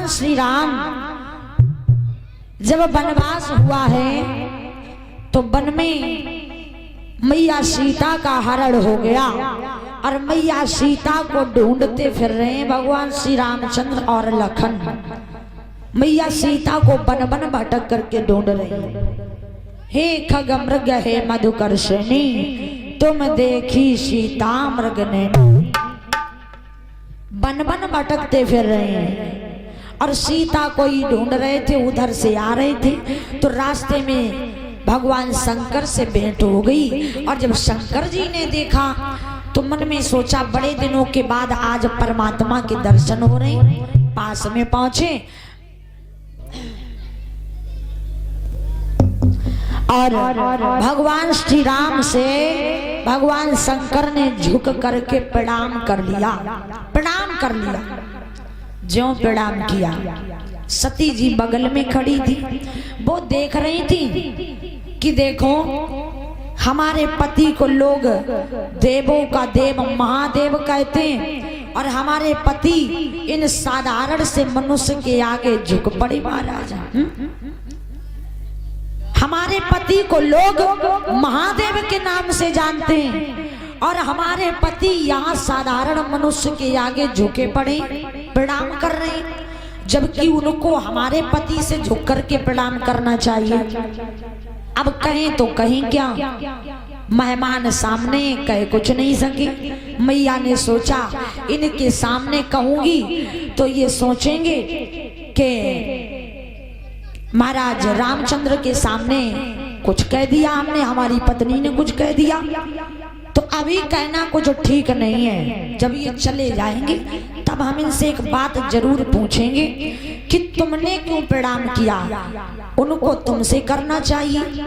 श्री राम जब वनवास हुआ है तो वन में मैया सीता का हरण हो गया और मैया सीता को ढूंढते फिर रहे हैं भगवान श्री रामचंद्र और लखन। मैया सीता को वन वन भटक करके ढूंढ रहे हैं। हे खगमृग हे मधुकर्षणी तुम देखी सीता मृग ने। वन वन भटकते फिर रहे हैं और सीता को ही ढूंढ रहे थे। उधर से आ रहे थे तो रास्ते में भगवान शंकर से भेंट हो गई और जब शंकर जी ने देखा तो मन में सोचा बड़े दिनों के बाद आज परमात्मा के दर्शन हो रहे हैं। पास में पहुंचे और भगवान श्री राम से भगवान शंकर ने झुक करके प्रणाम कर लिया। प्रणाम कर लिया। ज्यों प्रणाम किया सती जी बगल में खड़ी थी। वो देख रही थी कि देखो हमारे पति को लोग देवों का देव महादेव कहते हैं और हमारे पति इन साधारण से मनुष्य के आगे झुक पड़े महाराज। हमारे पति को लोग महादेव के नाम से जानते हैं और हमारे पति यहाँ साधारण मनुष्य के आगे झुके पड़े प्रणाम कर रहे हैं, जबकि उनको हमारे पति से झुक करके प्रणाम करना चाहिए। अब कहें तो कहें क्या, मेहमान सामने कहे कुछ नहीं सके। मैया ने सोचा इनके सामने कहूंगी तो ये सोचेंगे कि महाराज रामचंद्र के सामने कुछ कह दिया हमने, हमारी पत्नी ने कुछ कह दिया, तो अभी कहना कुछ ठीक नहीं है। जब ये चले जाएंगे तब हम इनसे एक बात जरूर पूछेंगे कि तुमने क्यों प्रणाम किया, उनको तुमसे करना चाहिए।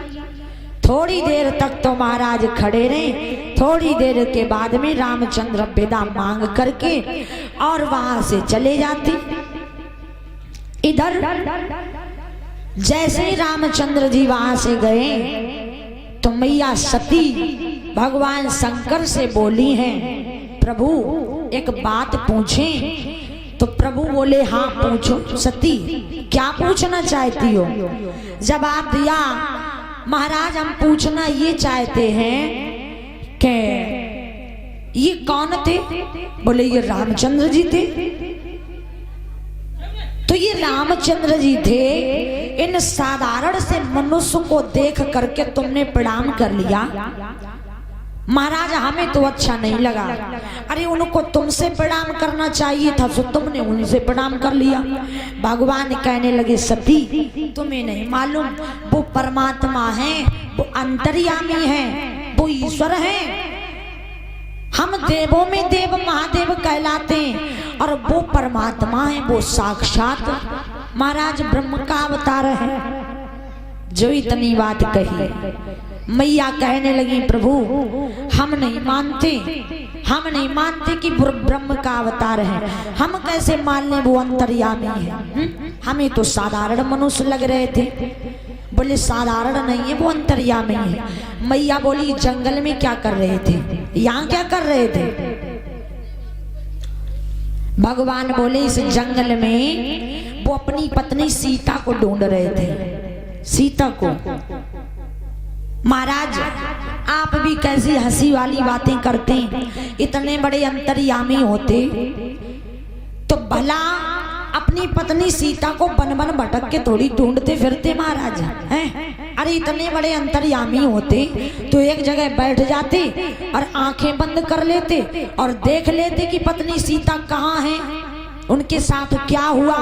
थोड़ी देर तक तो महाराज खड़े रहे। थोड़ी देर के बाद में रामचंद्र विदा मांग करके और वहां से चले जाते। इधर जैसे ही रामचंद्र जी वहां से गए तो मैया सती भगवान शंकर से बोली हैं प्रभु एक बात पूछें। तो प्रभु बोले हाँ पूछो। सती क्या पूछना चाहती हो? जवाब दिया महाराज हम पूछना ये चाहते हैं कि ये कौन थे? बोले ये रामचंद्र जी थे। तो ये रामचंद्र जी थे, इन साधारण से मनुष्य को देख करके तुमने प्रणाम कर लिया। महाराज हमें तो अच्छा नहीं लगा। अरे उनको तुमसे प्रणाम करना चाहिए था तो तुमने उनसे प्रणाम कर लिया। भगवान कहने लगे सती तुम्हें नहीं मालूम वो परमात्मा है, वो अंतर्यामी है, वो ईश्वर है। हम देवों में देव महादेव कहलाते हैं और वो परमात्मा है, वो साक्षात महाराज ब्रह्म का अवतार है। जो इतनी बात कही मैया कहने लगी प्रभु हम नहीं मानते कि ब्रह्म का अवतार है। हम कैसे मान लें वो अंतर्यामी है? हमें तो साधारण मनुष्य लग रहे थे। बोले साधारण नहीं है वो अंतर्यामी है। मैया बोली जंगल में क्या कर रहे थे, यहाँ क्या कर रहे थे? भगवान बोले इस जंगल में वो अपनी पत्नी सीता को ढूंढ रहे थे। सीता को महाराज आप भी कैसी हंसी वाली बातें करते हैं। इतने बड़े अंतर्यामी होते तो भला अपनी पत्नी सीता को बन बन भटक के थोड़ी ढूंढते फिरते महाराज हैं? अरे इतने बड़े अंतर्यामी होते तो एक जगह बैठ जाते और आंखें बंद कर लेते और देख लेते कि पत्नी सीता कहाँ है, उनके साथ क्या हुआ,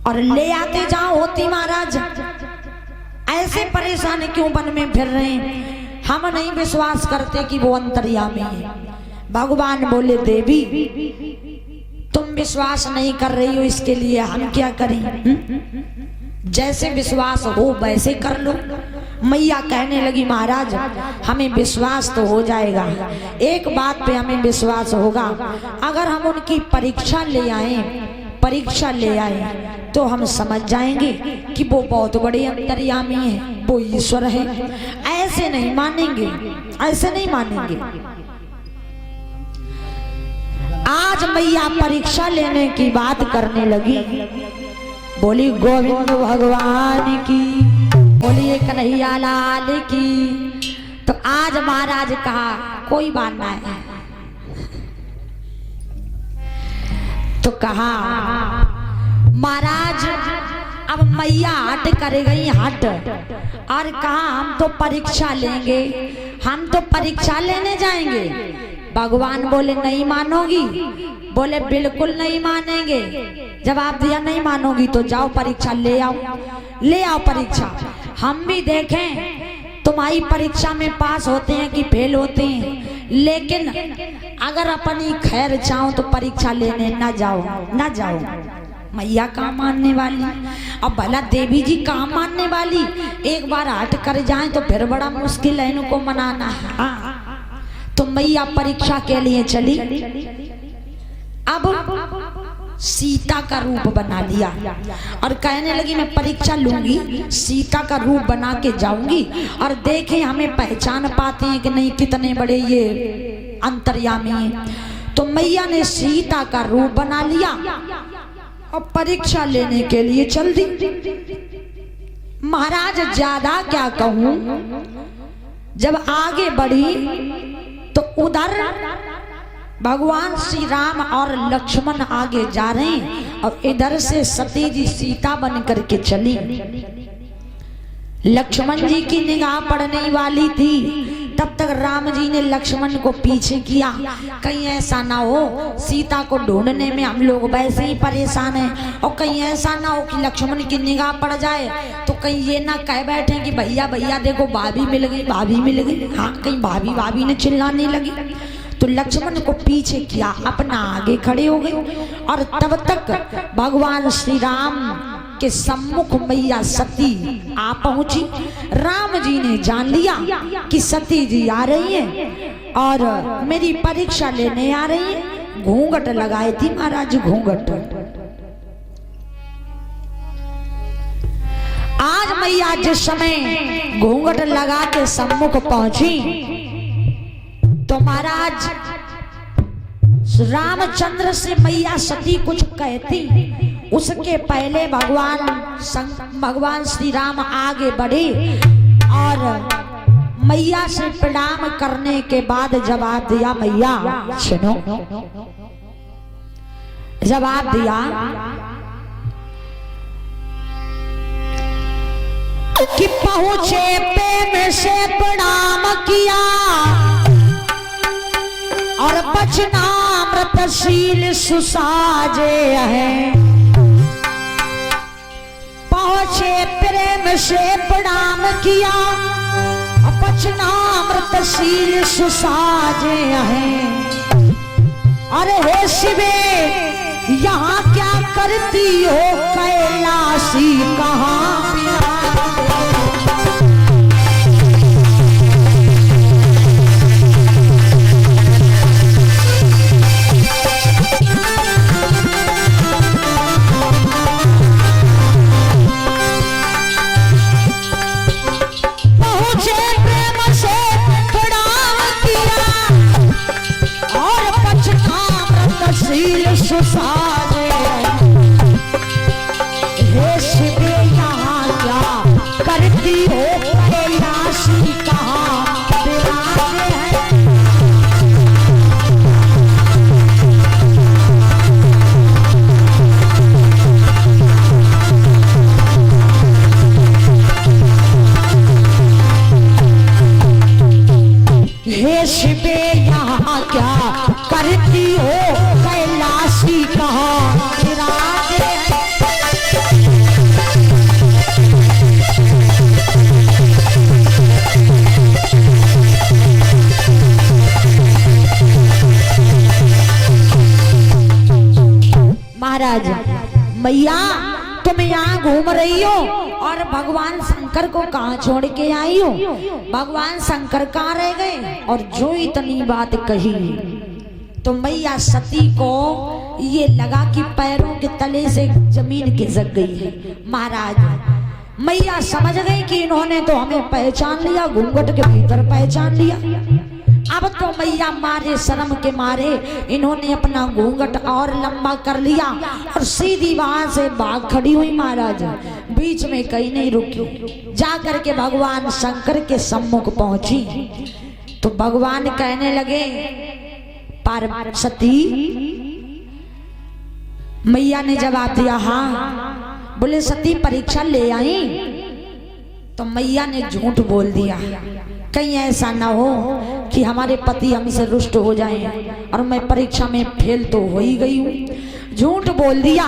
और ले आते जहां होती। महाराज ऐसे परेशान क्यों वन में फिर रहे हैं? हम नहीं विश्वास करते कि वो अंतर्यामी है। भगवान बोले देवी तुम विश्वास नहीं कर रही हो, इसके लिए हम क्या करें? जैसे विश्वास हो वैसे कर लो। मैया कहने लगी महाराज हमें विश्वास तो हो जाएगा, एक बात पे हमें विश्वास होगा, अगर हम उनकी परीक्षा ले आए तो हम समझ जाएंगे कि वो बहुत बड़े अंतर्यामी हैं, वो ईश्वर है। ऐसे नहीं मानेंगे, ऐसे नहीं मानेंगे। आज मैया परीक्षा लेने की बात करने लगी। बोली गोविंद भगवान की, बोलिए कन्हैया लाल की। तो आज महाराज कहा कोई बात ना है। तो कहा महाराज अब मैया हट कर गई हट, और कहा हम तो परीक्षा लेंगे, हम तो परीक्षा लेने जाएंगे। भगवान बोले नहीं मानोगी? बोले बिल्कुल नहीं मानेंगे। जवाब दिया नहीं मानोगी तो जाओ परीक्षा ले आओ, ले आओ परीक्षा, हम भी देखें तुम्हारी परीक्षा में पास होते हैं कि फेल होते हैं। लेकिन अगर अपनी खैर चाहो तो परीक्षा लेने ना जाओ, ना जाओ। मैया कहाँ मानने वाली, अब भला देवी जी कहाँ मानने वाली। एक बार हट कर जाए तो फिर बड़ा मुश्किल है इनको मनाना। हाँ, तो मैया परीक्षा के लिए चली। अब सीता का रूप बना लिया और कहने लगी मैं परीक्षा लूंगी, सीता का रूप बना के जाऊंगी और देखें हमें पहचान पाते हैं कि नहीं, कितने बड़े ये अंतर्यामी हैं। तो मैया ने सीता का रूप बना लिया और परीक्षा लेने के लिए चल दी। महाराज ज्यादा क्या कहूं, जब आगे बढ़ी तो उधर भगवान श्री राम और लक्ष्मण आगे जा रहे हैं और इधर से सती जी सीता बन करके चली। लक्ष्मण जी की निगाह पड़ने वाली थी, तब तक राम जी ने लक्ष्मण को पीछे किया, कहीं ऐसा ना हो सीता को ढूंढने में हम लोग वैसे ही परेशान हैं, और कहीं ऐसा ना हो कि लक्ष्मण की निगाह पड़ जाए तो कहीं ये ना कह बैठे कि भैया भैया देखो भाभी मिल गई, भाभी मिल गई। हाँ, कहीं भाभी भाभी ने चिल्लाने लगी। तो लक्ष्मण को पीछे किया, अपना आगे खड़े हो गए। और तब तक भगवान श्री राम के सम्मुख मैया सती आ पहुंची। राम जी ने जान लिया कि सती जी आ रही है और मेरी परीक्षा लेने आ रही है। घूंघट लगाई थी महाराज, घूंघट। आज मैया जिस समय घूंघट लगा के सम्मुख पहुंची तो महाराज रामचंद्र से मैया सती कुछ कहती, उसके पहले भगवान श्री राम आगे बढ़े और मैया से प्रणाम करने के बाद जवाब दिया। मैया सुनो, जवाब दिया कि पहुंचे प्रेम से प्रणाम किया और वचनामृतशील सुसाजे हैं। पहुंचे प्रेम से प्रणाम किया और वचनामृतशील सुसाजे हैं। अरे हे शिवे यहाँ क्या करती हो, कैलाशी कहाँ सुसाजे। हे शिवे यहाँ क्या करती हो, कैलाशी कहाँ विराजे हैं। हे शिवे यहाँ क्या करती हो, कैलाशी कहाँ विराजे हैं। महाराज मैया तुम यहाँ घूम रही हो और भगवान शंकर को कहाँ छोड़ के आई हो? भगवान शंकर कहाँ रह गए? और जो इतनी बात कही तो मैया सती को ये लगा कि पैरों के तले से जमीन खिसक गई है। महाराज मैया समझ गई कि इन्होंने तो हमें पहचान लिया, घूंघट के भीतर पहचान लिया। अब तो मैया मारे शर्म के मारे इन्होंने अपना घूंघट और लंबा कर लिया और सीधी वहां से भाग खड़ी हुई महाराज। बीच में कहीं नहीं रुकी, जा करके भगवान शंकर के सम्मुख पहुंची तो भगवान कहने लगे, पार्वती। मैया ने जवाब दिया, हाँ। बोले, सती परीक्षा ले आई? तो मैया ने झूठ बोल दिया, कहीं ऐसा ना हो कि हमारे पति हमसे रुष्ट हो जाएं और मैं परीक्षा में फेल तो हो ही गई हूँ। झूठ बोल दिया।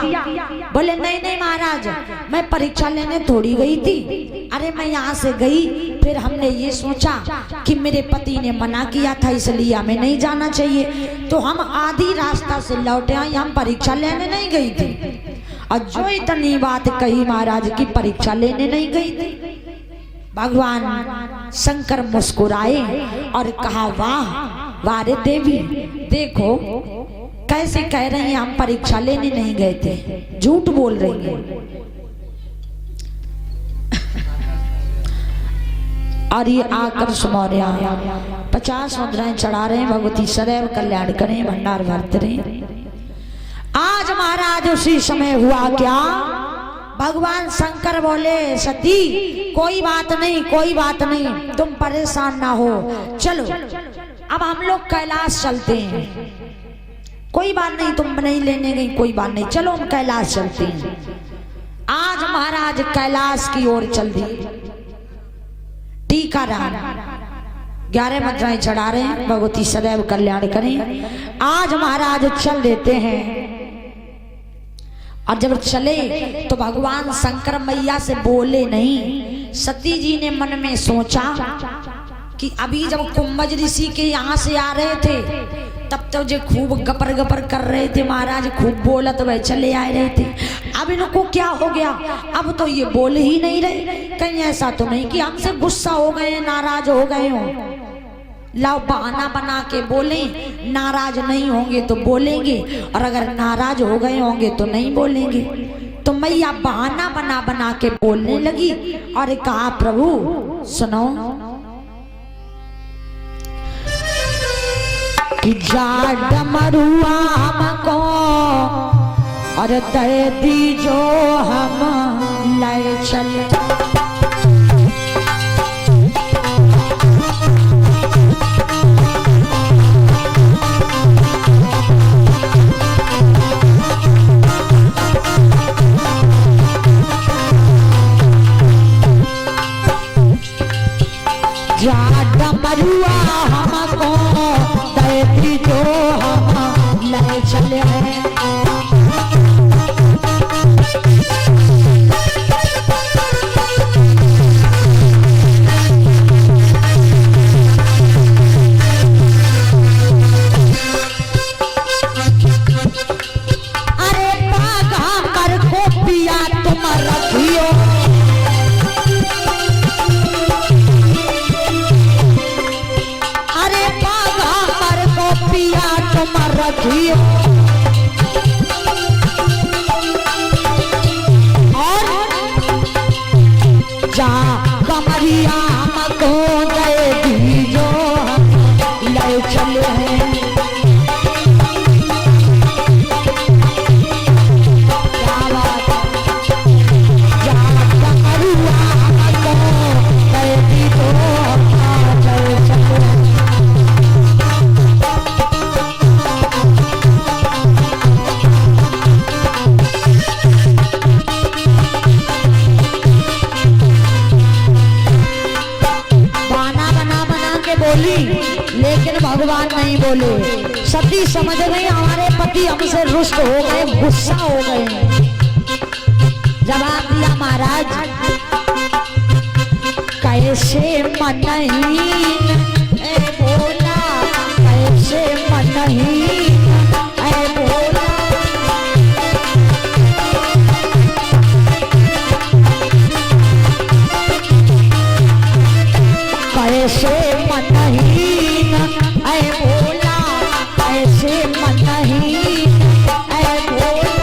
बोले, नहीं नहीं महाराज, मैं परीक्षा लेने थोड़ी गई थी। अरे मैं यहाँ से गई, फिर हमने ये सोचा कि मेरे पति ने मना किया था इसलिए हमें नहीं जाना चाहिए, तो हम आधी रास्ता से लौटे आई, हम परीक्षा लेने नहीं गई थी। और जो इतनी बात कही महाराज की परीक्षा लेने नहीं गई थी। भगवान शंकर मुस्कुराए और कहा, वाह वाह रे देवी, देखो कैसे कह रही हैं हम परीक्षा लेने नहीं गए थे, झूठ बोल रही है। और ये आकर्ष मौर्य 50 मुद्राएं चढ़ा रहे हैं, भगवती सदैव कल्याण करें, भंडार भरते रहे। आज महाराज उसी समय हुआ क्या, भगवान शंकर बोले, सती कोई बात नहीं, कोई बात नहीं, तुम परेशान ना हो, चलो अब हम लोग कैलाश चलते हैं। कोई बात नहीं, तुम नहीं लेने गई, कोई बात नहीं, चलो हम कैलाश चलते हैं। आज महाराज कैलाश की ओर चल दिए। टीका राम 11 मुद्राएं चढ़ा रहे हैं, भगवती सदैव कल्याण करें। आज महाराज चल देते हैं। और जब चले तो भगवान शंकर मैया से बोले नहीं। सती जी ने मन में सोचा कि अभी जब कुंभज ऋषि के यहाँ से आ रहे थे तब तो जो खूब गपर गपर कर रहे थे महाराज, खूब बोलत वह चले आ रहे थे। अब इनको क्या हो गया, अब तो ये बोल ही नहीं रहे। कहीं ऐसा तो नहीं कि हमसे गुस्सा हो गए, नाराज हो गए हो। लाओ बहाना बना के बोले, नाराज नहीं होंगे तो बोलेंगे, और अगर नाराज हो गए होंगे तो नहीं बोलेंगे। तो मैया बहाना बना बना के बोलने लगी और कहा, प्रभु सुनो कि जा डमरुआ हमको और दे दी जो हम ले चले। जा डमरुआ हमको दे दी जो हम ले चले। अरे बागा कर को पिया तुम रखियो, अरे बागा कर को पिया तुम रखियो। और जा कमरिया हमको दे दी जो हम ले चले हैं। लेकिन भगवान नहीं बोले। सती समझ गई हमारे पति हमसे रुष्ट हो गए, गुस्सा हो गए। जवाब दिया, महाराज कैसे मनहीन ए भोला, कैसे मनहीन ए भोला। कैसे मनहीन ऐ भोला, कैसे मनहीन ऐ भोला।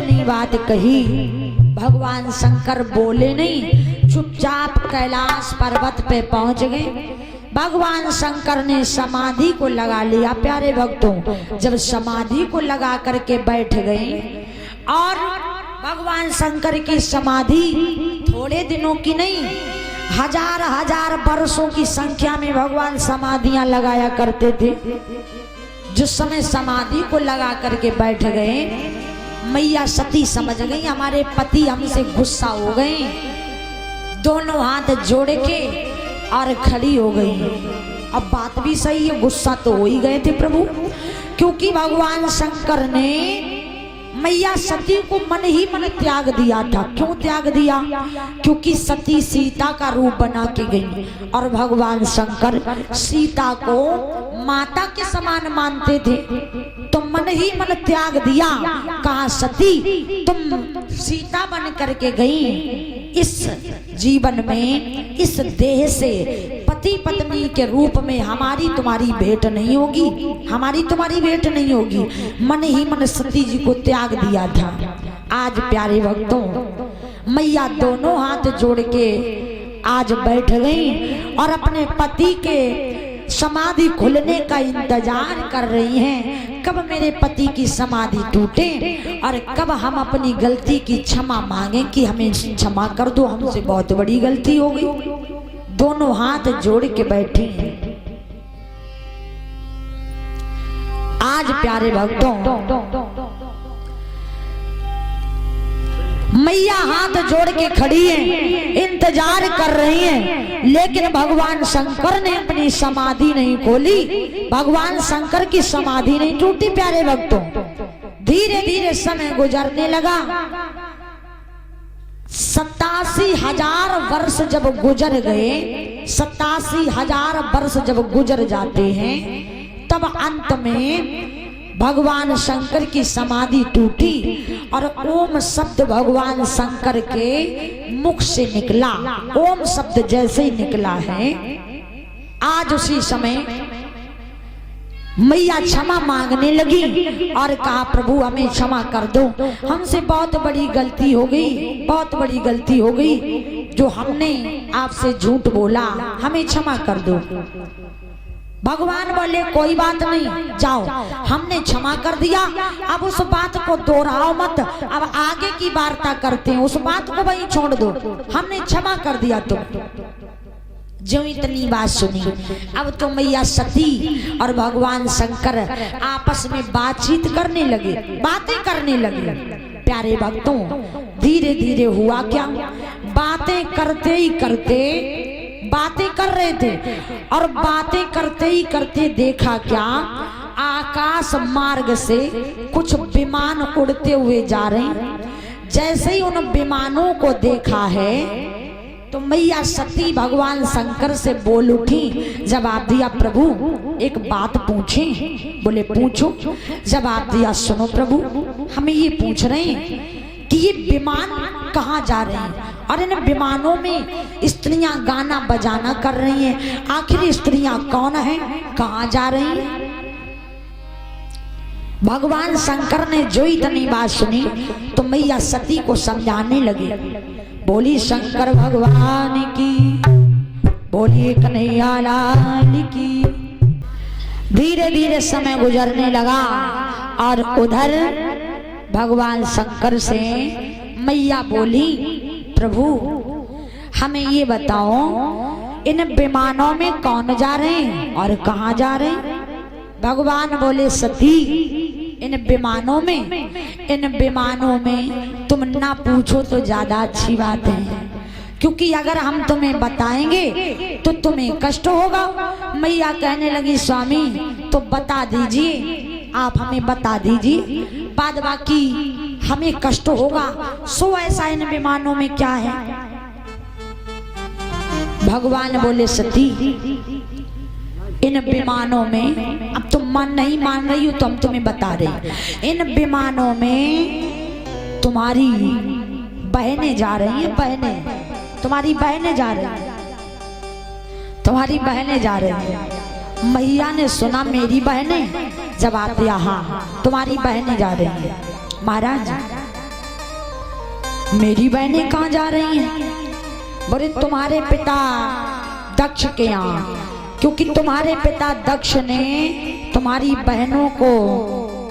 इतनी बात कही, भगवान शंकर बोले नहीं, चुपचाप कैलाश पर्वत पे पहुंच गए। भगवान शंकर ने समाधि को लगा लिया। प्यारे भक्तों, जब समाधि को लगा करके बैठ गए और भगवान शंकर की समाधि थोड़े दिनों की नहीं, हजार हजार वर्षों की संख्या में भगवान समाधियां लगाया करते थे। जिस समय समाधि को लगा करके बैठ गए, मैया सती समझ गई हमारे पति हमसे गुस्सा हो गए, दोनों हाथ जोड़ के और खड़ी हो गई। अब बात भी सही है, गुस्सा तो हो ही गए थे प्रभु, क्योंकि भगवान शंकर ने मैया सती को मन ही मन त्याग दिया था। क्यों त्याग दिया? क्योंकि सती सीता का रूप बना के गई और भगवान शंकर सीता को माता के समान मानते थे, तो मन ही मन त्याग दिया। कहा सती तुम सीता बन करके गई, इस जीवन में इस देह से पति पत्नी के रूप में हमारी तुम्हारी भेंट नहीं होगी, हमारी तुम्हारी भेंट नहीं होगी। मन ही मन सती जी को त्याग दिया था। आज प्यारे भक्तों, मैया दोनों हाथ जोड़ के आज बैठ गई और अपने पति के समाधि खुलने का इंतजार कर रही हैं। कब मेरे पति की समाधि टूटे और कब हम अपनी गलती की क्षमा मांगे कि हमें क्षमा कर दो, हमसे बहुत बड़ी गलती हो गई। दोनों हाथ जोड़ के बैठी हैं। आज प्यारे भक्तों, मैया हाथ जोड़ के खड़ी हैं, इंतजार कर रही हैं, लेकिन भगवान शंकर ने अपनी समाधि नहीं खोली, भगवान शंकर की समाधि नहीं टूटी। प्यारे भक्तों, धीरे धीरे समय गुजरने लगा। 87,000 वर्ष जब गुजर गए, 87,000 वर्ष जब गुजर जाते हैं, तब अंत में भगवान शंकर की समाधि टूटी और ओम शब्द भगवान शंकर के मुख से निकला। ओम शब्द जैसे ही निकला है, आज उसी समय मैया क्षमा मांगने लगी और कहा प्रभु हमें क्षमा कर दो, हमसे बहुत बड़ी गलती हो गई, बहुत बड़ी गलती हो गई, जो हमने आपसे झूठ बोला, हमें क्षमा कर दो। भगवान बोले कोई बात नहीं, जाओ, हमने क्षमा कर दिया, अब उस बात को दोहराओ मत, अब आगे की वार्ता करते हैं, उस बात को वहीं छोड़ दो, हमने क्षमा कर दिया। तुम जो इतनी बात सुनी, अब तो मैया सती और भगवान शंकर आपस में बातचीत करने लगे, बातें करने लगे। प्यारे भक्तों, धीरे धीरे हुआ क्या, बातें करते ही करते बातें कर रहे थे और बातें करते ही करते देखा क्या, आकाश मार्ग से कुछ विमान उड़ते हुए जा रहे हैं। जैसे ही उन विमानों को देखा है तो मैया सती भगवान शंकर से बोल उठी, जवाब दिया प्रभु एक बात पूछें? बोले पूछो। जवाब दिया सुनो प्रभु, हमें ये पूछ रहे हैं कि ये विमान कहाँ जा रहे हैं और इन विमानों में स्त्रियां गाना बजाना कर रही हैं, आखिर स्त्रियां कौन हैं, कहाँ जा रही हैं? भगवान शंकर ने जो इतनी बात सुनी तो मैया सती को समझाने लगी। बोली शंकर भगवान की, बोली कन्हैया लाल की। धीरे धीरे समय गुजरने लगा और उधर भगवान शंकर से मैया बोली प्रभु हमें ये बताओ इन विमानों में कौन जा रहे हैं और कहाँ जा रहे हैं? भगवान बोले सती इन विमानों में तुम ना पूछो तो ज्यादा अच्छी बात है, क्योंकि अगर हम तुम्हें बताएंगे तो तुम्हें कष्ट होगा। मैया कहने लगी स्वामी तो बता दीजिए, आप हमें बता दीजिए, बाद बाकी हमें कष्ट होगा, सो ऐसा इन विमानों में क्या है? भगवान बोले सती इन विमानों में, अब तुम मन नहीं मान रही हो तो हम तुम्हें बता रहे, इन विमानों में तुम्हारी बहनें जा रही हैं, बहनें, तुम्हारी बहनें जा रही हैं, तुम्हारी बहनें जा रही हैं। मैया ने सुना मेरी बहनें, जवाब दिया हाँ तुम्हारी बहनें जा रही हैं। महाराज मेरी बहनें कहाँ जा रही हैं? बोले तुम्हारे पिता दक्ष के यहाँ, क्योंकि तुम्हारे पिता दक्ष ने तुम्हारी बहनों को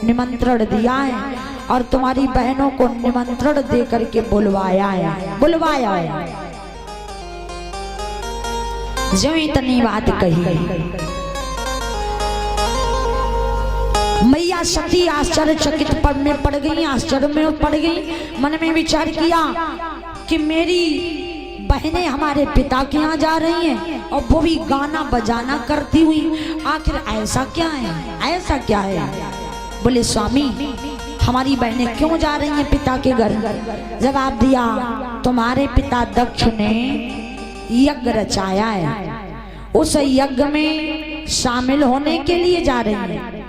निमंत्रण दिया है और तुम्हारी बहनों को निमंत्रण दे करके बुलवाया है। जो इतनी बात कही मैया सती आश्चर्यचकित में पड़ गई, आश्चर्य में पड़ गई। मन में विचार किया कि मेरी बहनें हमारे पिता के यहाँ जा रही हैं और वो भी गाना बजाना करती हुई, आखिर ऐसा क्या है? बोले स्वामी हमारी बहनें क्यों जा रही हैं पिता के घर? जवाब दिया तुम्हारे पिता दक्ष ने यज्ञ रचाया है, उस यज्ञ में शामिल होने के लिए जा रही हैं,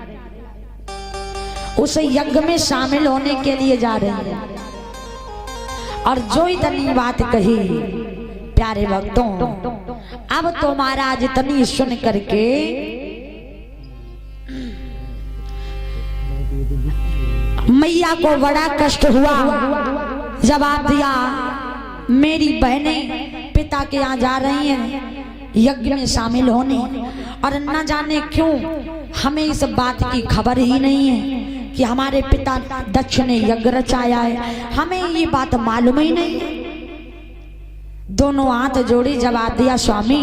उस यज्ञ में शामिल होने के लिए जा रही हैं। और जो इतनी बात कही प्यारे भक्तों, अब तो महाराज इतनी सुन करके मैया को बड़ा कष्ट हुआ। जवाब दिया मेरी बहनें पिता के यहाँ जा रही हैं यज्ञ में शामिल होने, और न जाने क्यों हमें इस बात की खबर ही नहीं है कि हमारे पिता दक्ष ने यज्ञ रचाया है, हमें ये बात मालूम ही नहीं है। दोनों हाथ जोड़ी जवाब दिया स्वामी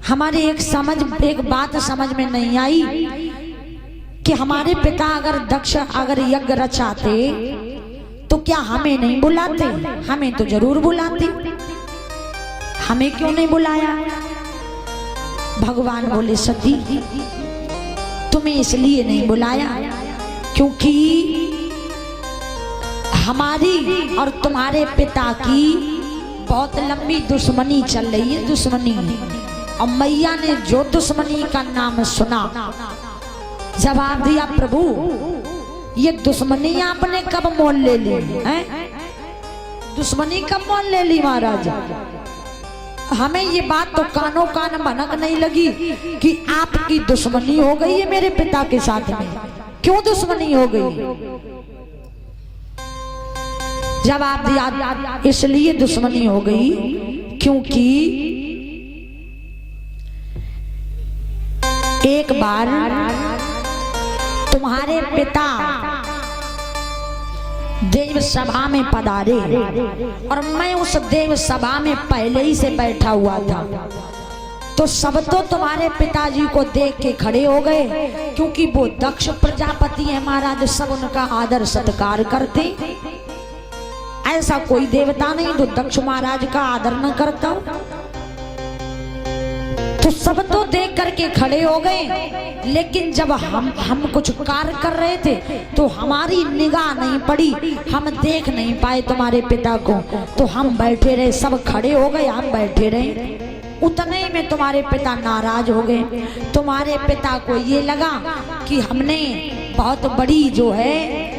हमारे एक बात समझ में नहीं आई कि हमारे पिता अगर दक्ष अगर यज्ञ रचाते तो क्या हमें नहीं बुलाते? हमें तो जरूर बुलाते, हमें क्यों नहीं बुलाया? भगवान बोले सती तुम्हें इसलिए नहीं बुलाया क्योंकि हमारी और तुम्हारे पिता की बहुत लंबी दुश्मनी चल रही है, दुश्मनी। और मैया ने जो दुश्मनी का नाम सुना, जवाब दिया प्रभु ये दुश्मनी आपने कब मोल ले ली है? दुश्मनी कब मोल ले ली महाराज? हमें ये बात तो कानों कान भनक नहीं लगी कि आपकी दुश्मनी हो गई है मेरे पिता के साथ में। क्यों दुश्मनी हो गई? जवाब दिया इसलिए दुश्मनी हो गई क्योंकि एक बार तुम्हारे पिता देव सभा में पधारे और मैं उस देव सभा में पहले ही से बैठा हुआ था, तो सब तो तुम्हारे पिताजी को देख के खड़े हो गए क्योंकि वो दक्ष प्रजापति है महाराज, सब उनका आदर सत्कार करते। ऐसा कोई देवता नहीं जो दक्ष महाराज का आदर न करता हो। तो सब तो देख करके खड़े हो गए, लेकिन जब हम कुछ कार्य कर रहे थे तो हमारी निगाह नहीं पड़ी, हम देख नहीं पाए तुम्हारे पिता को, तो हम बैठे रहे। सब खड़े हो गए, हम बैठे रहे। उतने में तुम्हारे पिता नाराज हो गए। तुम्हारे पिता को ये लगा कि हमने बहुत बड़ी जो है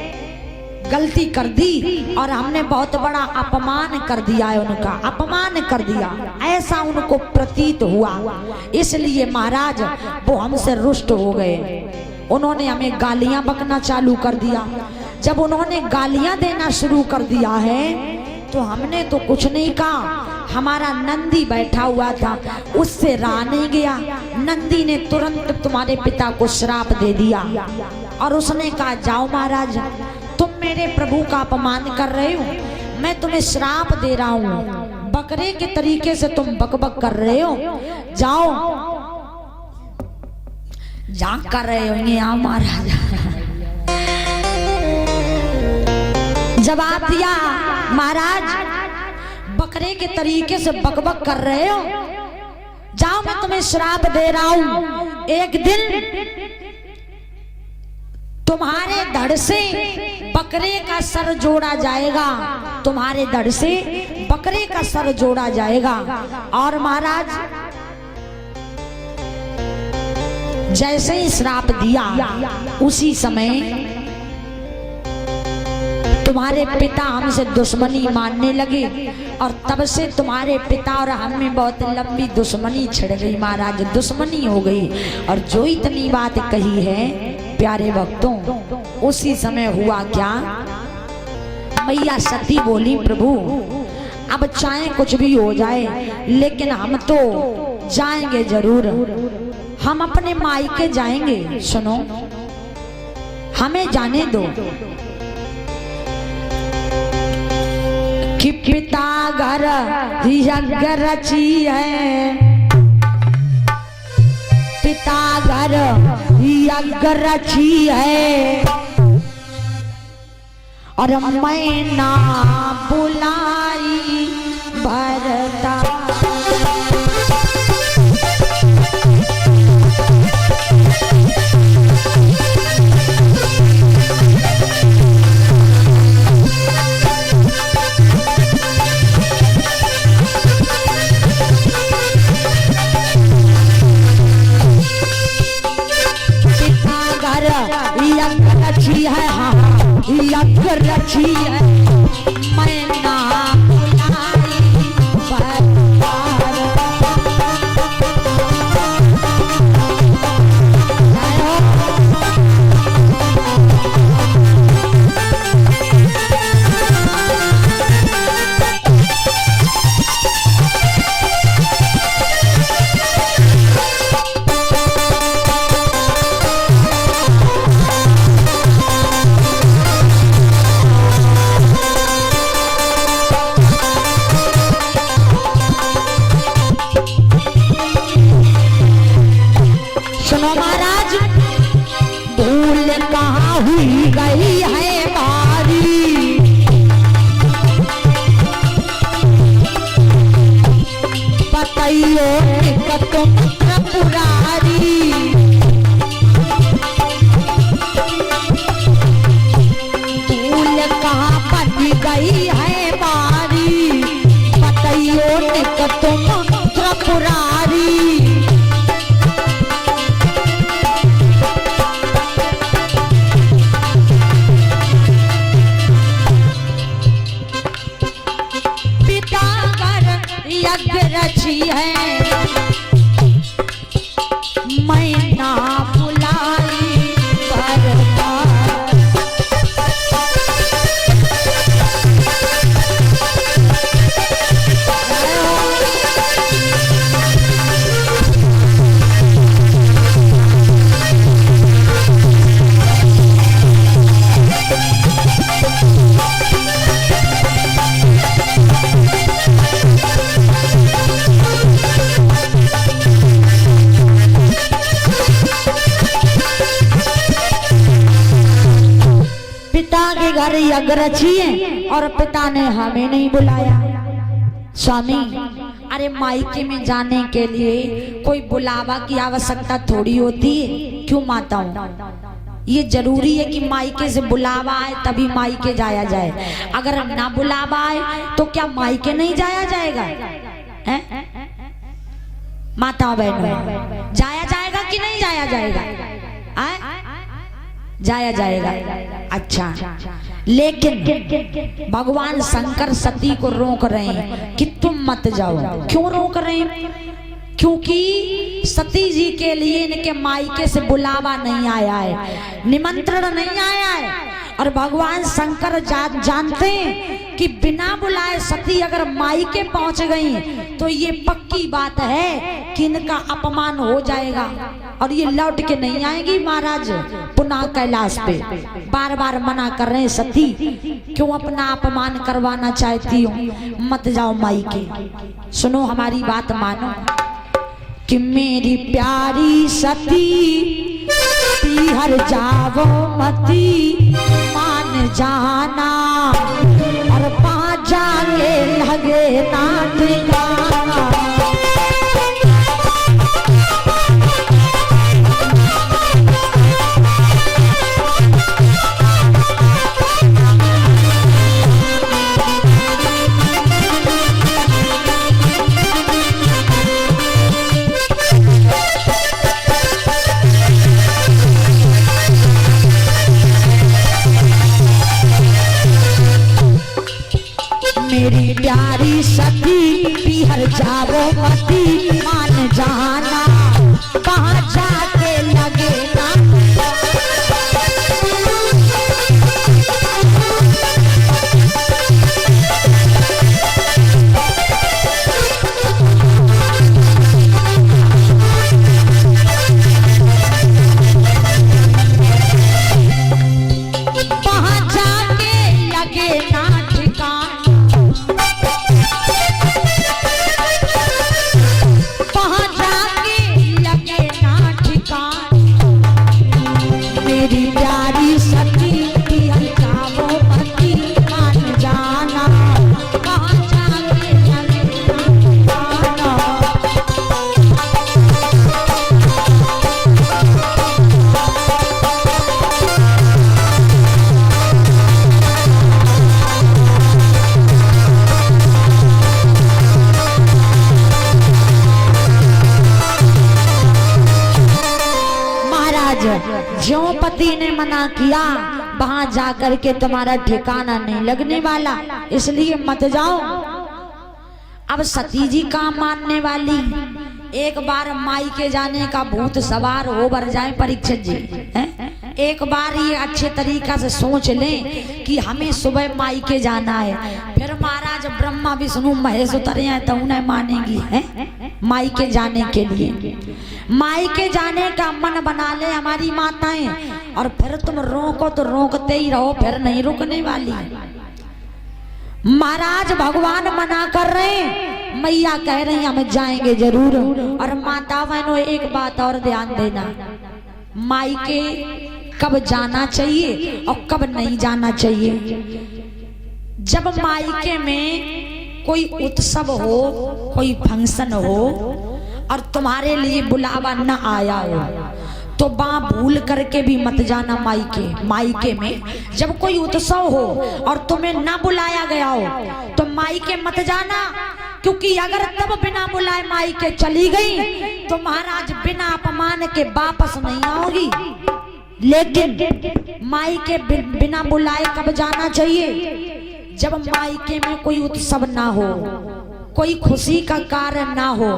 गलती कर दी और हमने बहुत बड़ा अपमान कर दिया है, उनका अपमान कर दिया, ऐसा उनको प्रतीत हुआ। इसलिए महाराज वो हमसे रुष्ट हो गए। उन्होंने हमें गालियां बकना चालू कर दिया। जब उन्होंने गालियां देना शुरू कर दिया है तो हमने तो कुछ नहीं कहा। हमारा नंदी बैठा हुआ था, उससे रहा नहीं गया। नंदी ने तुरंत तुम्हारे पिता को श्राप दे दिया और उसने कहा जाओ महाराज, तुम मेरे प्रभु का अपमान कर रहे हो, मैं तुम्हें श्राप दे रहा हूँ, बकरे के तरीके से तुम बकबक कर रहे हो, जाओ। जा कर रहे होंगे यहाँ महाराज। जवाब दिया महाराज बकरे के तरीके से बकबक कर रहे हो, जाओ मैं तुम्हें श्राप दे रहा हूँ। एक दिन तुम्हारे धड़ से बकरे का सर जोड़ा जाएगा, तुम्हारे धड़ से बकरे का सर जोड़ा जाएगा। और महाराज जैसे ही श्राप दिया उसी समय तुम्हारे पिता हमसे दुश्मनी मानने लगे और तब से तुम्हारे पिता और हम में बहुत लंबी दुश्मनी छिड़ गई महाराज, दुश्मनी हो गई। और जो इतनी बात कही है प्यारे भक्तों, उसी समय हुआ क्या, मैया सती बोली प्रभु अब चाहे कुछ भी हो जाए लेकिन हम तो जाएंगे जरूर, हम अपने मायके जाएंगे। सुनो हमें जाने दो कि पिता घर यज्ञ रची है, पिता घर यज्ञ रची है और मैं ना बुलाई भरता। है हाँ यज्ञ रची है मैं ना बुलाई हुई गई है बारी, बताइयो तुम पुरारी, भूल कहाँ बन गई है बारी, बताइयो तुम पुरारी। यज्ञ रची है मैं ना बुलाई भरता। पिता के घर यज्ञ रची है और पिता ने हमें नहीं बुलाया। स्वामी अरे मायके में जाने के लिए कोई बुलावा की आवश्यकता थोड़ी होती है, क्यों माताओं? ये जरूरी है कि मायके से बुलावा आए तभी मायके जाया जाए। अगर ना बुलावा आए तो क्या मायके नहीं जाया जाएगा? है माताओं बहनों, जाया जाएगा कि नहीं जाया जाएगा? जाया जाएगा। अच्छा लेकिन भगवान शंकर सती को रोक रहे हैं कि तुम मत जाओ। क्यों रोक रहे हैं? क्योंकि सती जी के लिए इनके मायके से बुलावा नहीं आया है, निमंत्रण नहीं आया है। और भगवान शंकर जानते हैं कि बिना बुलाए सती अगर मायके पहुंच गई तो ये पक्की बात है कि इनका अपमान हो जाएगा और ये लौट के नहीं आएंगी महाराज पुनः कैलाश पे। बार बार मना कर रहे हैं सती, क्यों अपना अपमान करवाना चाहती हो? मत जाओ मायके। सुनो हमारी बात मानो कि मेरी प्यारी सती पीहर जावो मती मान जाना और पाँच जाके लगे ना ठिकाना। मेरी प्यारी सती पीहर जावो मती मान जाना कहाँ जाके लगे ना। मना किया वहां जाकर के तुम्हारा ठिकाना नहीं लगने वाला, इसलिए मत जाओ। अब सती जी का मानने वाली, एक बार माई के जाने का भूत सवार हो बर जाए परीक्षित जी, है? एक बार ये अच्छे तरीका से सोच लें कि हमें सुबह माई के जाना है, फिर महाराज ब्रह्मा विष्णु महेश उतरे हैं तो उन्हें मानेंगी, है? माई के जाने के लिए माई के जाने का मन बना ले हमारी माताएं, और फिर तुम रोको तो रोकते ही रहो, फिर नहीं रुकने वाली। महाराज भगवान मना कर रहे हैं, मैया कह रही हैं हम जाएंगे जरूर। और माता बहनों एक बात और ध्यान देना, माई के कब जाना चाहिए और कब नहीं जाना चाहिए। जब मायके में कोई उत्सव हो, कोई फंक्शन हो और तुम्हारे लिए बुलावा न आया हो तो वहां भूल करके भी मत जाना। मायके में जब कोई उत्सव हो और तुम्हें न बुलाया गया हो तो मायके मत जाना, क्योंकि अगर तब बिना बुलाए मायके चली गई तो महाराज बिना अपमान के वापस नहीं आओगी। लेकिन मायके बिना बुलाए कब जाना चाहिए? जब मायके में कोई उत्सव ना हो, कोई खुशी का कार्य ना हो,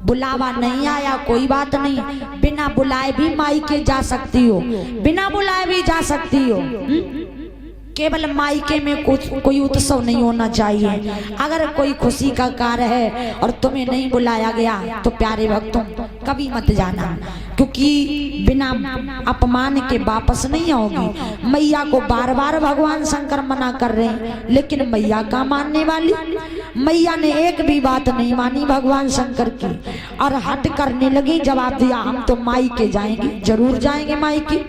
बुलावा नहीं आया कोई बात नहीं, बिना बुलाए भी मायके जा सकती हो, बिना बुलाए भी जा सकती हो। केवल मायके में कोई उत्सव नहीं होना चाहिए। अगर कोई खुशी का कार्य है और तुम्हें नहीं बुलाया गया तो प्यारे भक्तों कभी मत जाना, क्योंकि बिना अपमान के वापस नहीं आओगी। मैया को बार बार भगवान शंकर मना कर रहे हैं, लेकिन मैया का मानने वाली, मैया ने एक भी बात नहीं मानी भगवान शंकर की और हट करने लगी। जवाब दिया हम तो मायके जाएंगे, जरूर जाएंगे मायके।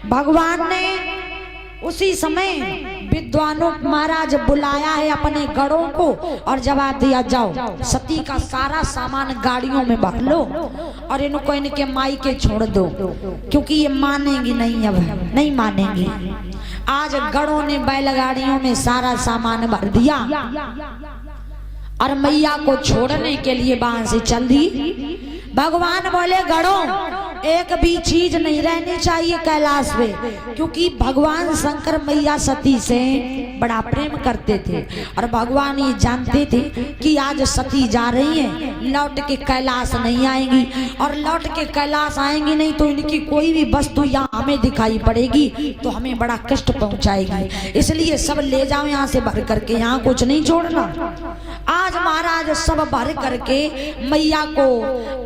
भगवान ने उसी समय विद्वानों महाराज बुलाया है अपने गढ़ों को और जवाब दिया जाओ सती का सारा सामान गाड़ियों में भर लो और इनको इनके मायके छोड़ दो, क्योंकि ये मानेंगी नहीं, अब नहीं मानेंगी। आज गढ़ों ने बैलगाड़ियों में सारा सामान भर दिया और मैया को छोड़ने के लिए वहां से चल दी। भगवान बोले गढ़ों एक भी चीज नहीं रहनी चाहिए कैलाश पे, क्योंकि भगवान शंकर मैया सती से बड़ा प्रेम करते थे और भगवान ये जानते थे कि आज सती जा रही है, लौट के कैलाश नहीं आएंगी और लौट के कैलाश आएंगी नहीं तो इनकी कोई भी वस्तु यहाँ हमें दिखाई पड़ेगी तो हमें बड़ा कष्ट पहुंचाएगी, इसलिए सब ले जाओ यहाँ से भर करके, यहाँ कुछ नहीं छोड़ना। आज महाराज सब भर करके मैया को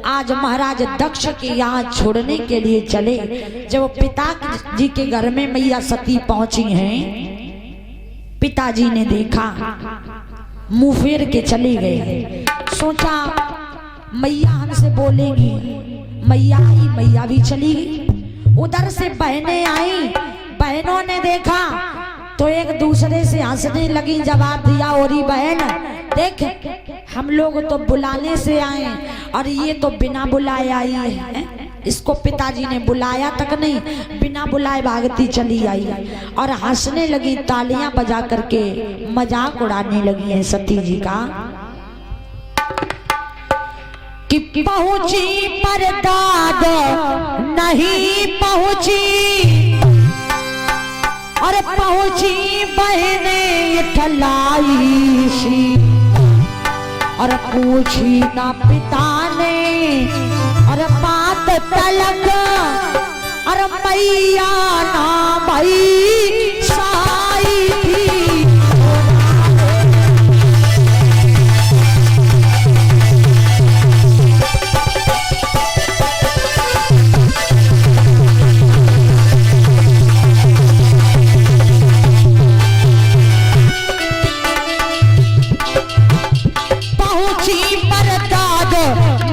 आज महाराज दक्ष के यहाँ छोड़ने के लिए चले। जब पिता जी के घर में मैया सती पहुंची हैं, पिताजी ने देखा, मुंह फेर के चले गए। सोचा मैया हमसे बोलेगी, मैया आई, मैया भी चली गई। उधर से बहनें आई, बहनों ने देखा तो एक दूसरे से हंसने लगी। जवाब दिया औरी बहन देख हम लोग तो बुलाने से आए और ये तो बिना बुलाए आई है। इसको पिताजी ने बुलाया तक नहीं, बिना बुलाए भागती चली आई और हंसने लगी, तालियां बजा करके मजाक उड़ाने लगी है सती जी का। कि पहुंची पर दाद नहीं पहुंची और पहुंची बहने ठलाई सी और पूछी ना पिता ने और बात तलक और मैया ना भाई साई थी।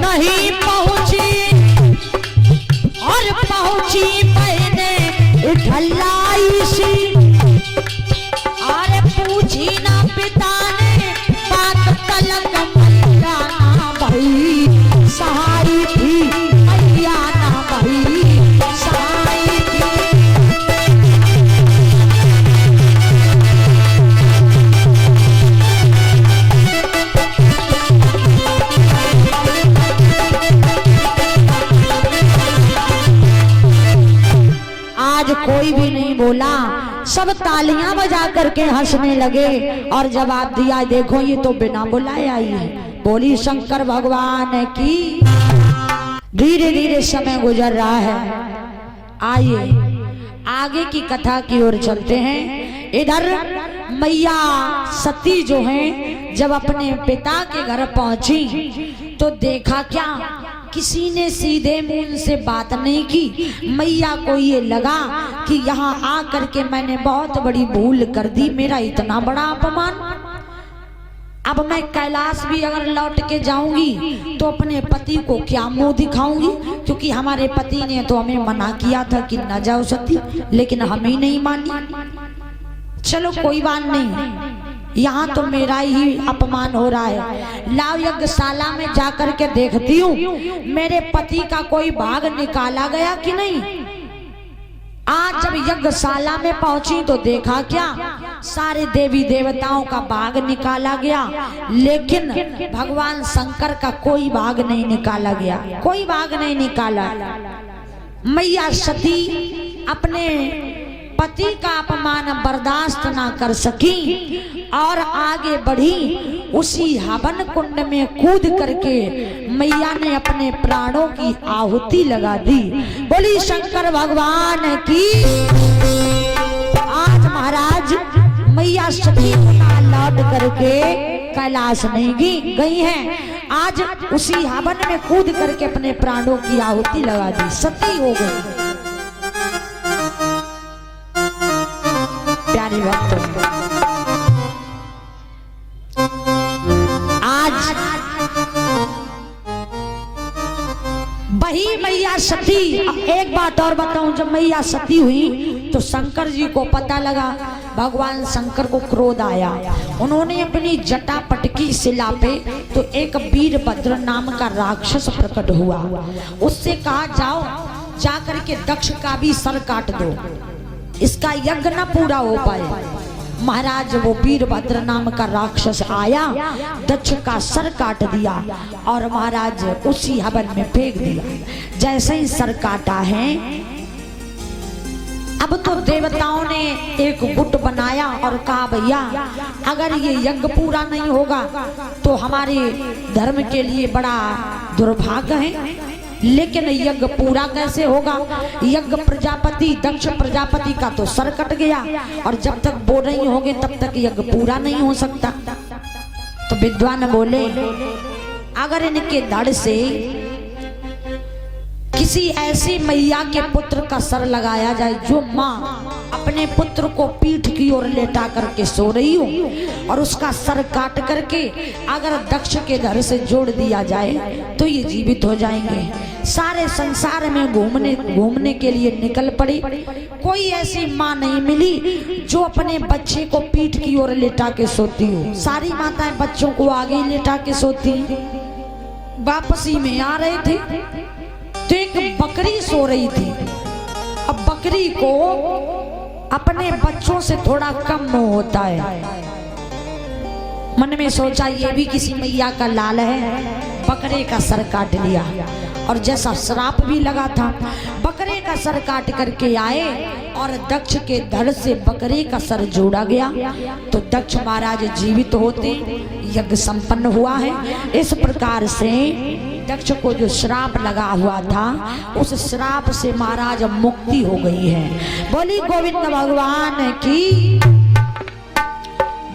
नहीं पहुंची और पहुंची बहने ढलाई सी और पूछी ना पिता ने बात तलक मैया ना भाई सहाई थी, मैया ना भाई सहाई थी। आज सब तालियां बजा करके हंसने लगे और जवाब दिया, देखो ये तो बिना बुलाए आई है। बोली शंकर भगवान की। धीरे धीरे समय गुजर रहा है। आइए आगे की कथा की ओर चलते हैं। इधर मैया सती जो है जब अपने पिता के घर पहुंची तो देखा क्या, किसी ने सीधे मुंह से बात नहीं की। मैया को ये लगा कि यहाँ आकर के मैंने बहुत बड़ी भूल कर दी, मेरा इतना बड़ा अपमान। अब मैं कैलाश भी अगर लौट के जाऊंगी तो अपने पति को क्या मुंह दिखाऊंगी, क्योंकि हमारे पति ने तो हमें मना किया था कि न जाओ सती, लेकिन हम ही नहीं मानी। चलो कोई बात नहीं, यहाँ तो मेरा ही अपमान हो रहा है। लाव यज्ञशाला में जाकर के देखती हूँ मेरे पति का कोई भाग निकाला गया कि नहीं। आज जब यज्ञशाला में पहुंची तो देखा क्या, सारे देवी देवताओं का भाग निकाला गया, लेकिन भगवान शंकर का कोई भाग नहीं निकाला गया, कोई भाग नहीं निकाला। मैया सती अपने पति का अपमान बर्दाश्त ना कर सकी और आगे बढ़ी। उसी हवन कुंड में कूद करके मैया ने अपने प्राणों की आहुति लगा दी। बोली शंकर भगवान की। आज महाराज मैया सती लौट करके कैलाश नहीं गई हैं, आज उसी हवन में कूद करके अपने प्राणों की आहुति लगा दी, सती हो गई। प्यारे भक्तों, आज वही मैया सती। अब एक बात और बताऊं, जब मैया सती हुई तो शंकर जी को पता लगा, भगवान शंकर को क्रोध आया। उन्होंने अपनी जटा पटकी शिला पे तो एक वीरभद्र नाम का राक्षस प्रकट हुआ। उससे कहा, जाओ जाकर के दक्ष का भी सर काट दो, इसका यज्ञ न पूरा हो पाए। महाराज वो वीरभद्र नाम का राक्षस आया, दक्ष का सर काट दिया और महाराज उसी हवन में फेंक दिया। जैसे ही सर काटा है, अब तो देवताओं ने एक गुट बनाया और कहा, भैया अगर ये यज्ञ पूरा नहीं होगा तो हमारे धर्म के लिए बड़ा दुर्भाग्य है। लेकिन यज्ञ पूरा कैसे होगा? यज्ञ प्रजापति दक्ष प्रजापति का तो सर कट गया और जब तक वो नहीं होंगे तब तक यज्ञ पूरा नहीं हो सकता। तो विद्वान बोले, अगर इनके धड़ से किसी ऐसी मैया के पुत्र का सर लगाया जाए जो माँ अपने पुत्र को पीठ की ओर लेटा करके सो रही हो और उसका सर काट करके अगर दक्ष के धड़ से जोड़ दिया जाए तो ये जीवित हो जाएंगे। सारे संसार में घूमने के लिए निकल पड़ी, कोई ऐसी माँ नहीं मिली जो अपने बच्चे को पीठ की ओर लेटा के सोती हो। सारी माताएं बच्चों को आगे ही लेटा के सोती। वापसी में आ रहे थे तो एक बकरी सो रही थी। अब बकरी को अपने बच्चों से थोड़ा कम मोह होता है। मन में सोचा ये भी किसी मैया का लाल है, बकरे का सर काट लिया। और जैसा श्राप भी लगा था, बकरे का सर काट करके आए और दक्ष के धड़ से बकरे का सर जोड़ा गया तो दक्ष महाराज जीवित होते, यज्ञ संपन्न हुआ है। इस प्रकार से दक्ष को जो श्राप लगा हुआ था उस श्राप से महाराज मुक्ति हो गई है। बोली गोविंद भगवान की।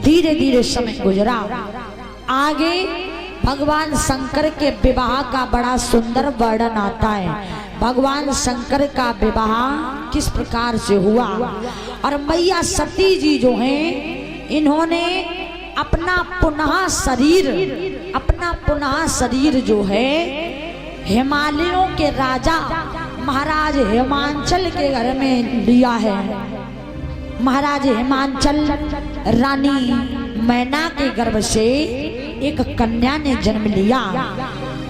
धीरे धीरे समय गुजरा। आगे भगवान शंकर के विवाह का बड़ा सुंदर वर्णन आता है। भगवान शंकर का विवाह किस प्रकार से हुआ और मैया सती जी जो हैं इन्होंने अपना पुनः शरीर जो है हिमालयों के राजा महाराज हिमांचल के घर में लिया है। महाराज हिमांचल रानी मैना के गर्भ से एक कन्या ने जन्म लिया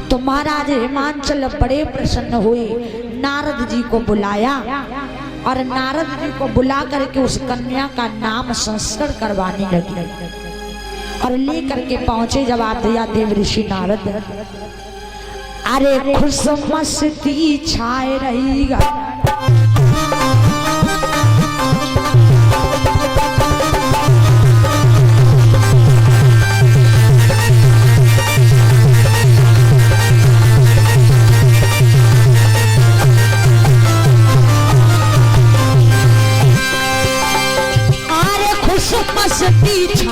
तो महाराज हिमांचल बड़े प्रसन्न हुए। नारद जी को बुलाया और नारद जी को बुला करके उस कन्या का नाम संस्कार करवाने लगे और ले करके पहुंचे। जवाब दिया देव ऋषि नारद, अरे खुश मस्ती छाए रहेगा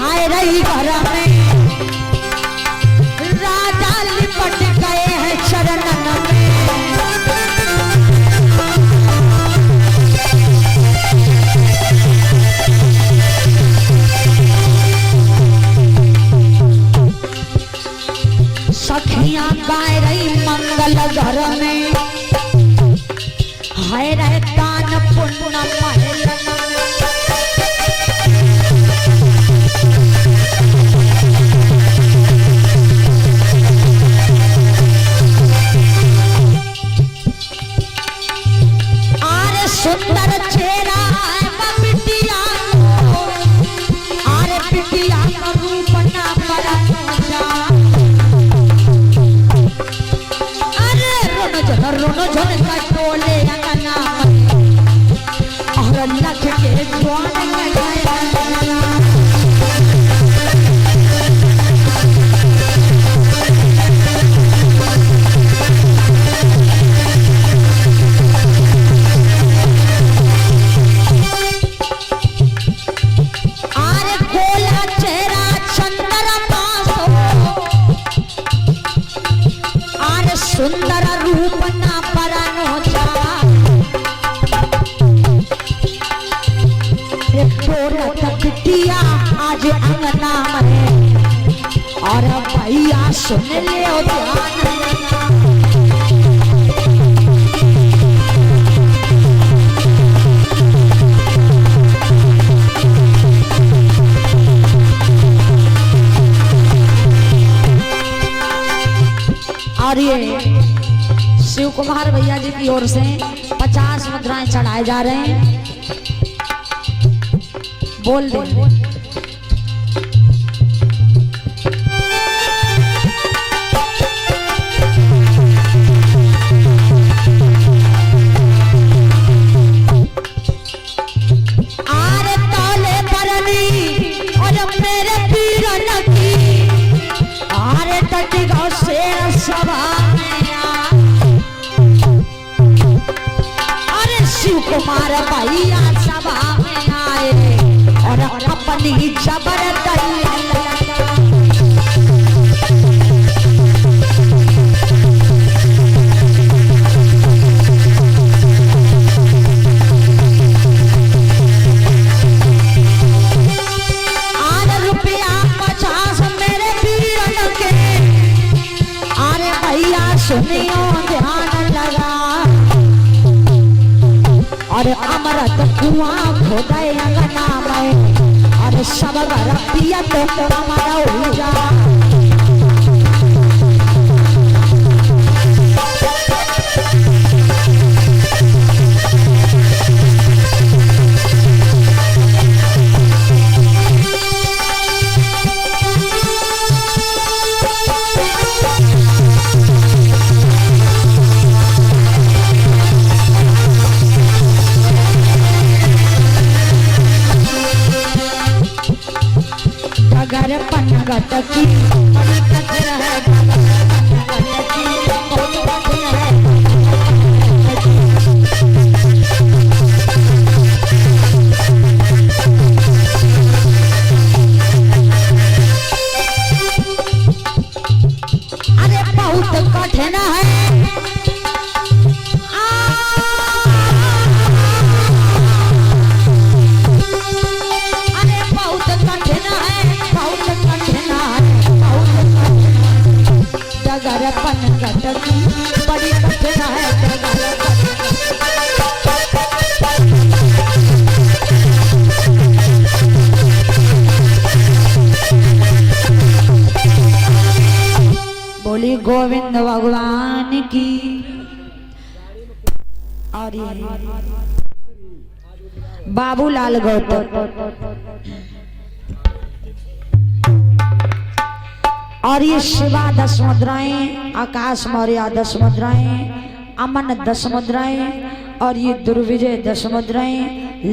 हाय रही घर में राजा लिपट गए हैं चरणन में। सखियां गाय रही मंगल घर में हाय रहे दान पुण्य महल आरे सुंदर चेहरा बिटिया आरे बिटिया का रूप ना पड़ा रोनो झन का टोले अंगना और लख के जवान लगाया आरे गोला चेहरा चंद्रमा आरे सुंदर रूप ना बिटिया आज अंगना में और भैया सुन ले और ये शिव कुमार भैया जी की ओर से 50 मुद्राएं चढ़ाए जा रहे हैं। बोल दे आरे तौले परनी और मेरे पीरन की आरे टटिगा शेर सभा अरे शिव कुमार भैया सभा में आए और अपनी जबर आने रुपया 50 मेरे पीरन के अरे भैया सुनियो ध्यान लगा और अमृत कुआं खोदाए अंगना में और सब घर पिया तो हमारा हो जा अगर पनगट की अरे बहुत कठिन है बड़ी कठिन है बोली गोविंद भगवान की। और बाबूलाल गौतम और ये शिवा 10 मुद्राएं, आकाश मौर्य 10 मुद्राएं, अमन 10 मुद्राएं और ये दुर्विजय 10 मुद्राएं,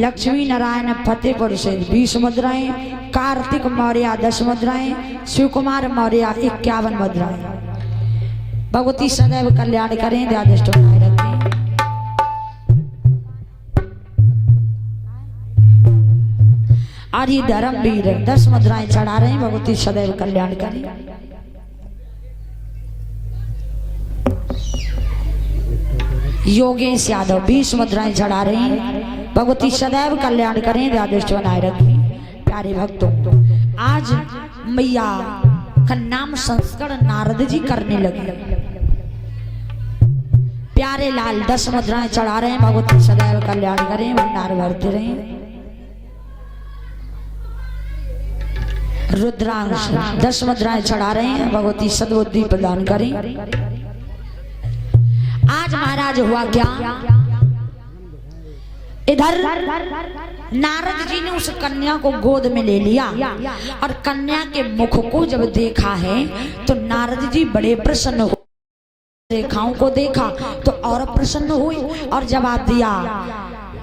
लक्ष्मी नारायण फतेहपुर से 20 मुद्राएं, कार्तिक मौर्य 10 मुद्राएं, शिव कुमार मौर्य 51 मुद्राएं। भगवती सदैव कल्याण करें, ध्यान बनाए रखें। और ये धर्मवीर 10 मुद्राएं चढ़ा रहे हैं, भगवती सदैव कल्याण करें। योगेश यादव 20 मुद्राएं चढ़ा रहे हैं, भगवती सदैव कल्याण करें, राधेश्वर बनाए रखें। प्यारे भक्तों, आज मैया का नाम संस्करण नारद जी करने लगे। प्यारे लाल 10 मुद्राएं चढ़ा रहे हैं, भगवती सदैव कल्याण करें, भंडार भरते रहें। रुद्रांश 10 मुद्राएं चढ़ा रहे हैं, भगवती सद्बुद्धि प्रदान करें। आज महाराज हुआ क्या, इधर नारद जी ने उस कन्या को गोद में ले लिया और कन्या के मुख को जब देखा है तो नारद जी बड़े प्रसन्न हुए। रेखाओं को देखा तो और प्रसन्न हुए और जवाब दिया,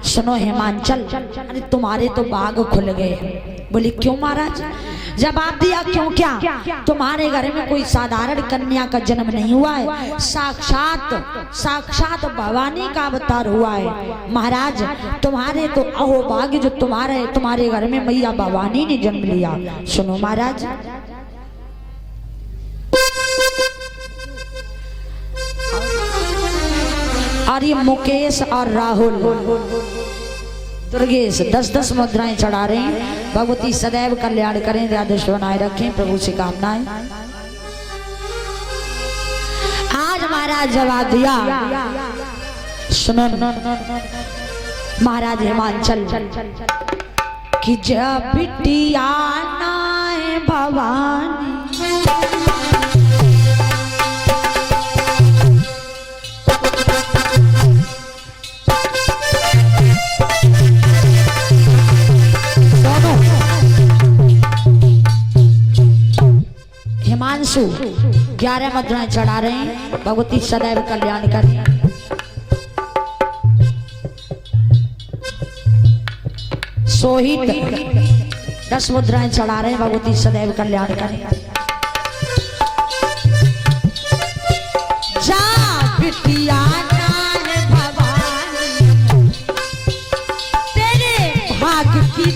सुनो हिमांचल, अरे तुम्हारे तो बाग खुल गए। बोले क्यों महाराज? जवाब दिया क्यों क्या, तुम्हारे घर में कोई साधारण कन्या का जन्म नहीं हुआ है, साक्षात भवानी का अवतार हुआ है। महाराज तुम्हारे तो अहो भाग्य जो तुम्हारे घर में मैया भवानी ने जन्म लिया। सुनो महाराज, और ये मुकेश और राहुल दुर्गेश 10-10 मुद्राएं चढ़ा रहे हैं, भगवती सदैव कल्याण करें, राधेश्वर बनाए रखें, प्रभु से कामनाएं। आज महाराज जवाब दिया, सुनो महाराज हिमांचल कि जब बिटिया नाए भवानी हिमांशु 11 मुद्राएं चढ़ा रहे हैं, भगवती सदैव कल्याण करें। सोहित 10 मुद्राएं चढ़ा रहे हैं, भगवती सदैव कल्याण करें। जा बिटिया नान भवानी तेरे भाग्य की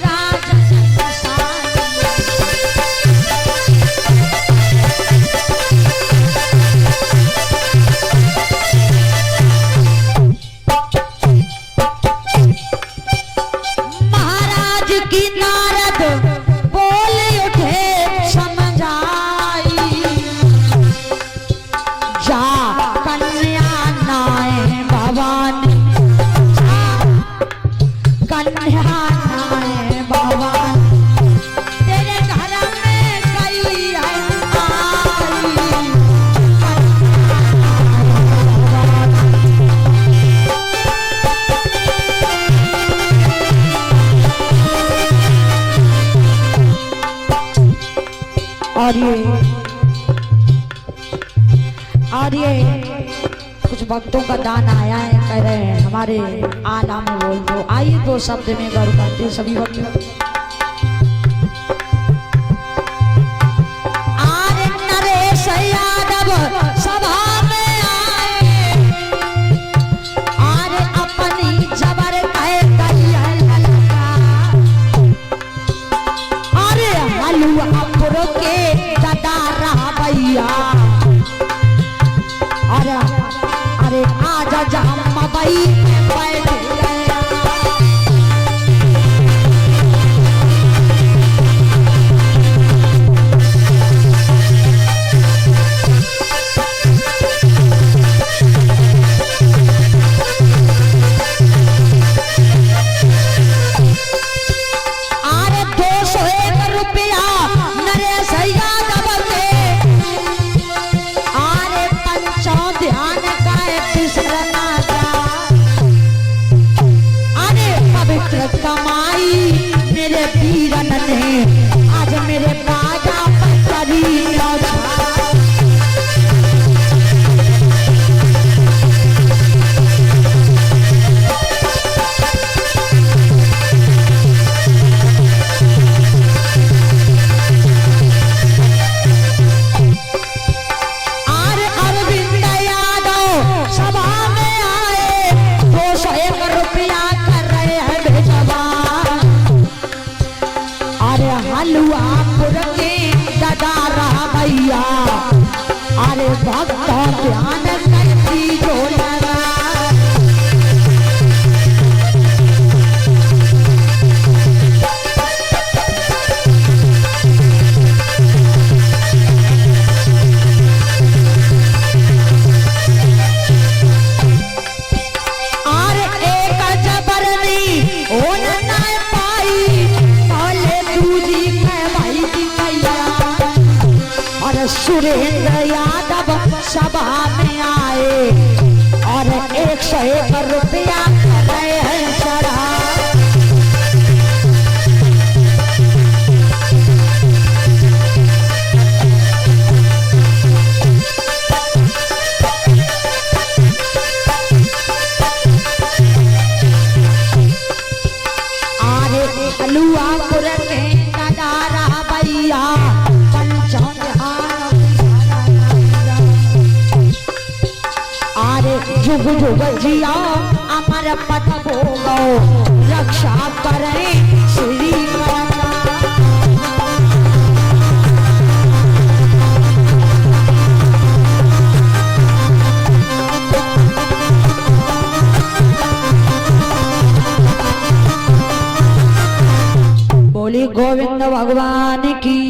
और ये कुछ भक्तों का दान आया है, कह रहे हैं हमारे आला में बोल दो। आइए 2 शब्द में गौर करते सभी भक्तों। आरे नरेश यादव सभा में आए, आरे अपनी जबर कहे अरे हलुआपुर के दादा रहा भैया, अरे आजा जहाँ मई बैठ गया। अरे 201 रुपया नरेश यादव ध्यान करती जो लगा। और एक जबरनी हो न पाई पहले दूजी के भाई की कैया। और सुरेंद्र यादव सभा में आए और 101 रुपया रहे हैं चढ़ा। हलुआपुर के नजारा भैया आरे जुग जुग जिया अमर पद भोगो रक्षा करें श्री राम। बोली गोविंद भगवान की,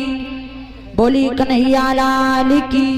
बोली कन्हैया लाल की।